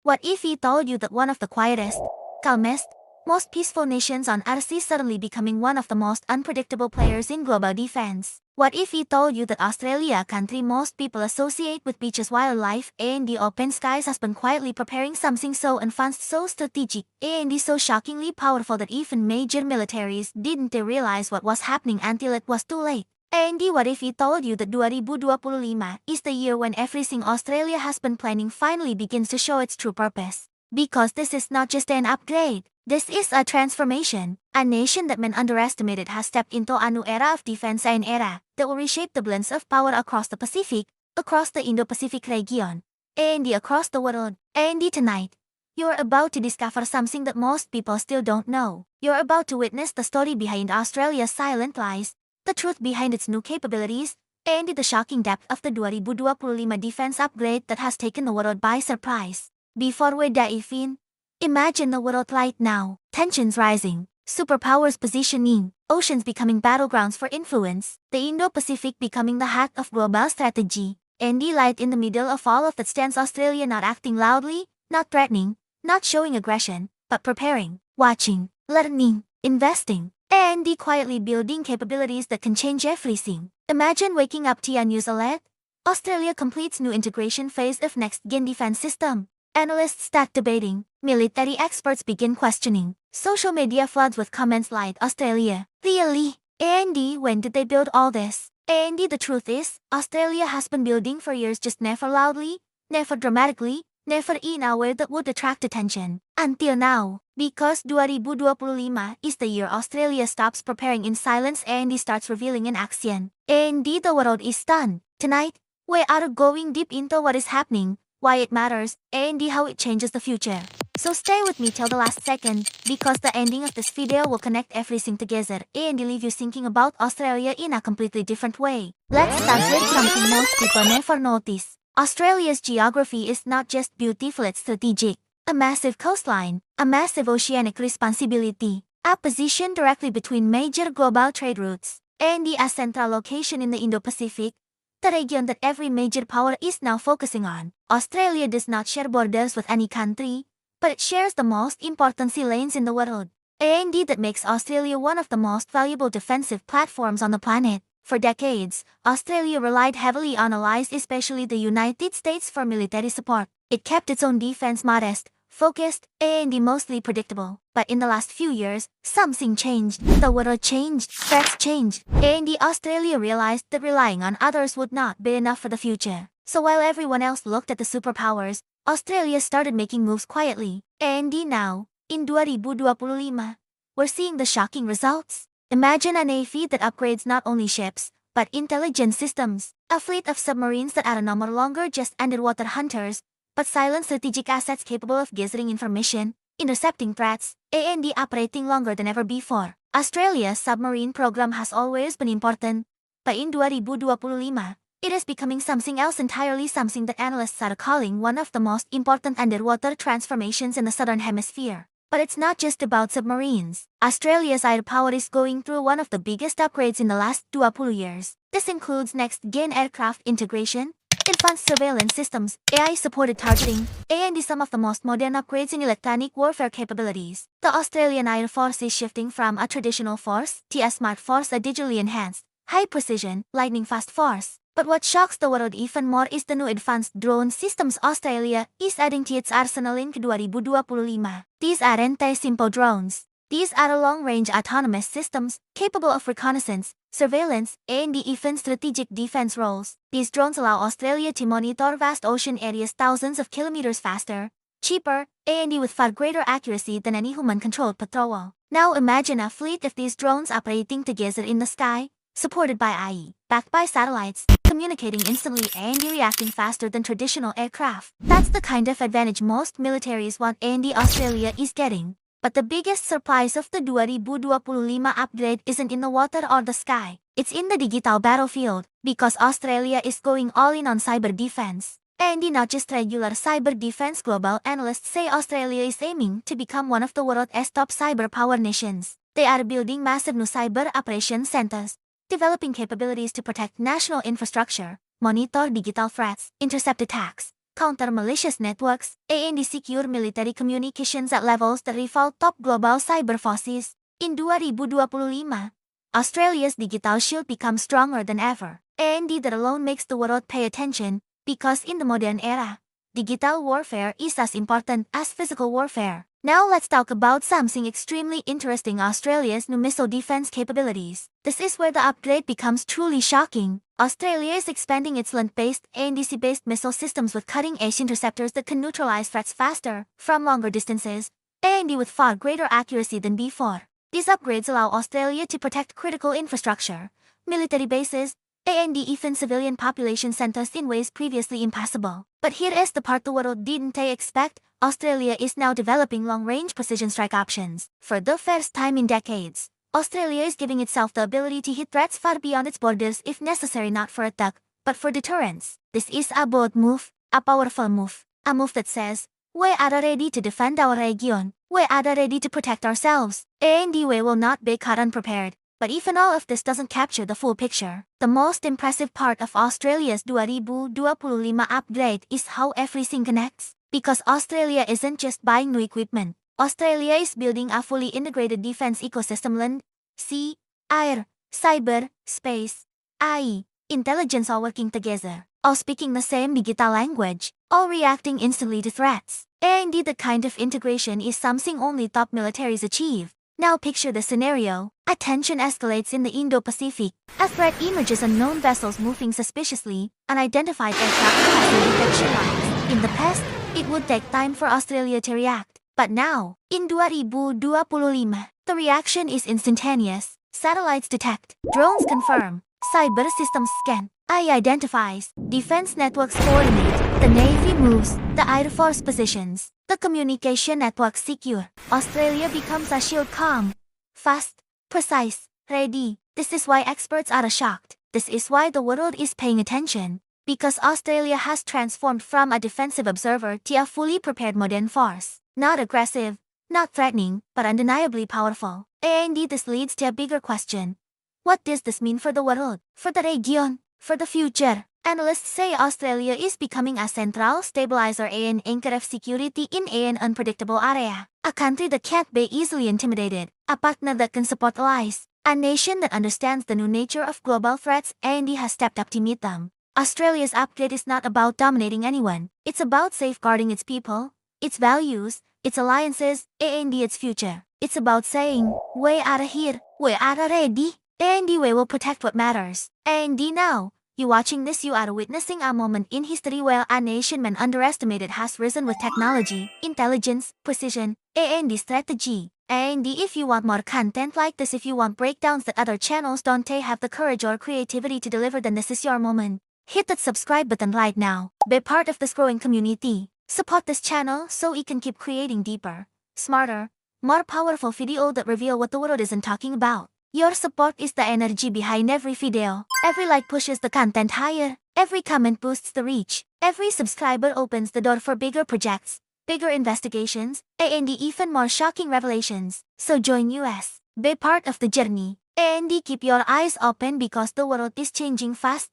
What if he told you that one of the quietest, calmest, most peaceful nations on Earth is suddenly becoming one of the most unpredictable players in global defense? What if he told you that Australia, a country most people associate with beaches, wildlife, and the open skies, has been quietly preparing something so advanced, so strategic, and so shockingly powerful that even major militaries didn't realize what was happening until it was too late? And what if he told you that 2025 is the year when everything Australia has been planning finally begins to show its true purpose? Because this is not just an upgrade, this is a transformation. A nation that men underestimated has stepped into a new era of defense, an era that will reshape the balance of power across the Pacific, across the Indo-Pacific region, and across the world. And tonight, you're about to discover something that most people still don't know. You're about to witness the story behind Australia's silent lies, the truth behind its new capabilities, and the shocking depth of the 2025 defense upgrade that has taken the world by surprise. Before we dive in, imagine the world right now, tensions rising, superpowers positioning, oceans becoming battlegrounds for influence, the Indo-Pacific becoming the heart of global strategy, and right in the middle of all of that stands Australia, not acting loudly, not threatening, not showing aggression, but preparing, watching, learning, investing, and quietly building capabilities that can change everything. Imagine waking up to a news alert. Australia completes new integration phase of next-gen defense system. Analysts start debating, military experts begin questioning, social media floods with comments like Australia, really? And when did they build all this? And the truth is, Australia has been building for years, just never loudly, never dramatically, never in a way that would attract attention. Until now, because 2025 is the year Australia stops preparing in silence and starts revealing in action. And the world is stunned. Tonight, we are going deep into what is happening, why it matters, and how it changes the future. So stay with me till the last second, because the ending of this video will connect everything together and leave you thinking about Australia in a completely different way. Let's start with something most people never notice. Australia's geography is not just beautiful, it's strategic. A massive coastline, a massive oceanic responsibility, a position directly between major global trade routes, and a central location in the Indo-Pacific, the region that every major power is now focusing on. Australia does not share borders with any country, but it shares the most important sea lanes in the world. And that makes Australia one of the most valuable defensive platforms on the planet. For decades, Australia relied heavily on allies, especially the United States, for military support. It kept its own defense modest, focused, and mostly predictable. But in the last few years, something changed. The world changed, threats changed, and Australia realized that relying on others would not be enough for the future. So while everyone else looked at the superpowers, Australia started making moves quietly. And now, in 2025, we're seeing the shocking results. Imagine a navy that upgrades not only ships, but intelligence systems. A fleet of submarines that are no longer just underwater hunters, but silent strategic assets capable of gathering information, intercepting threats, and operating longer than ever before. Australia's submarine program has always been important, but in 2025, it is becoming something else entirely, something that analysts are calling one of the most important underwater transformations in the Southern Hemisphere. But it's not just about submarines. Australia's air power is going through one of the biggest upgrades in the last 20 years. This includes next-gen aircraft integration, advanced surveillance systems, AI-supported targeting, and some of the most modern upgrades in electronic warfare capabilities. The Australian Air Force is shifting from a traditional force to a smart force, a digitally enhanced, high-precision, lightning-fast force. But what shocks the world even more is the new advanced drone systems Australia is adding to its arsenal in 2025. These aren't simple drones. These are long-range autonomous systems capable of reconnaissance, surveillance, and even strategic defense roles. These drones allow Australia to monitor vast ocean areas thousands of kilometers faster, cheaper, and with far greater accuracy than any human-controlled patrol. Now imagine a fleet of these drones operating together in the sky, supported by AI, backed by satellites, communicating instantly and reacting faster than traditional aircraft. That's the kind of advantage most militaries want, and Australia is getting. But the biggest surprise of the 2025 upgrade isn't in the water or the sky. It's in the digital battlefield, because Australia is going all in on cyber defense. And not just regular cyber defense. Global analysts say Australia is aiming to become one of the world's top cyber power nations. They are building massive new cyber operations centers, developing capabilities to protect national infrastructure, monitor digital threats, intercept attacks, counter malicious networks, and secure military communications at levels that rival top global cyber forces. In 2025, Australia's digital shield becomes stronger than ever, and that alone makes the world pay attention, because in the modern era, digital warfare is as important as physical warfare. Now let's talk about something extremely interesting: Australia's new missile defense capabilities. This is where the upgrade becomes truly shocking. Australia is expanding its land-based and sea-based missile systems with cutting-edge interceptors that can neutralize threats faster, from longer distances, and with far greater accuracy than before. These upgrades allow Australia to protect critical infrastructure, military bases, and even civilian population centers in ways previously impossible. But here is the part the world didn't expect: Australia is now developing long-range precision strike options. For the first time in decades, Australia is giving itself the ability to hit threats far beyond its borders if necessary, not for attack, but for deterrence. This is a bold move, a powerful move, a move that says, we are ready to defend our region, we are ready to protect ourselves, and we will not be caught unprepared. But even all of this doesn't capture the full picture. The most impressive part of Australia's 2025 upgrade is how everything connects. Because Australia isn't just buying new equipment, Australia is building a fully integrated defense ecosystem: land, sea, air, cyber, space, AI, intelligence, all working together, all speaking the same digital language, all reacting instantly to threats. And the kind of integration is something only top militaries achieve. Now picture the scenario. A tension escalates in the Indo-Pacific. A threat emerges: unknown vessels moving suspiciously, unidentified aircraft crossing detection lines. In the past, it would take time for Australia to react. But now, in 2025, the reaction is instantaneous. Satellites detect, drones confirm, cyber systems scan, AI identifies, defense networks coordinate, the Navy moves, the Air Force positions, the communication networks secure. Australia becomes a shield: calm, fast, precise, ready. This is why experts are shocked. This is why the world is paying attention. Because Australia has transformed from a defensive observer to a fully prepared modern force. Not aggressive, not threatening, but undeniably powerful. And this leads to a bigger question. What does this mean for the world, for the region, for the future? Analysts say Australia is becoming a central stabilizer and anchor of security in an unpredictable area. A country that can't be easily intimidated, a partner that can support allies, a nation that understands the new nature of global threats and has stepped up to meet them. Australia's upgrade is not about dominating anyone. It's about safeguarding its people, its values, its alliances, and its future. It's about saying, we are here, we are ready, and we will protect what matters. And now, you watching this, you are witnessing a moment in history where a nation man underestimated has risen with technology, intelligence, precision, and strategy. And if you want more content like this, if you want breakdowns that other channels don't have the courage or creativity to deliver, then this is your moment. Hit that subscribe button right now. Be part of this growing community. Support this channel so we can keep creating deeper, smarter, more powerful video that reveal what the world isn't talking about. Your support is the energy behind every video. Every like pushes the content higher. Every comment boosts the reach. Every subscriber opens the door for bigger projects, bigger investigations, and even more shocking revelations. So join us. Be part of the journey. And keep your eyes open because the world is changing fast.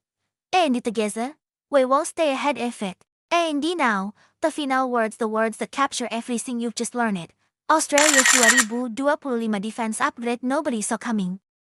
And together, we will stay ahead of it. And now, the final words, the words that capture everything you've just learned. Australia's 2025 defense upgrade nobody saw coming.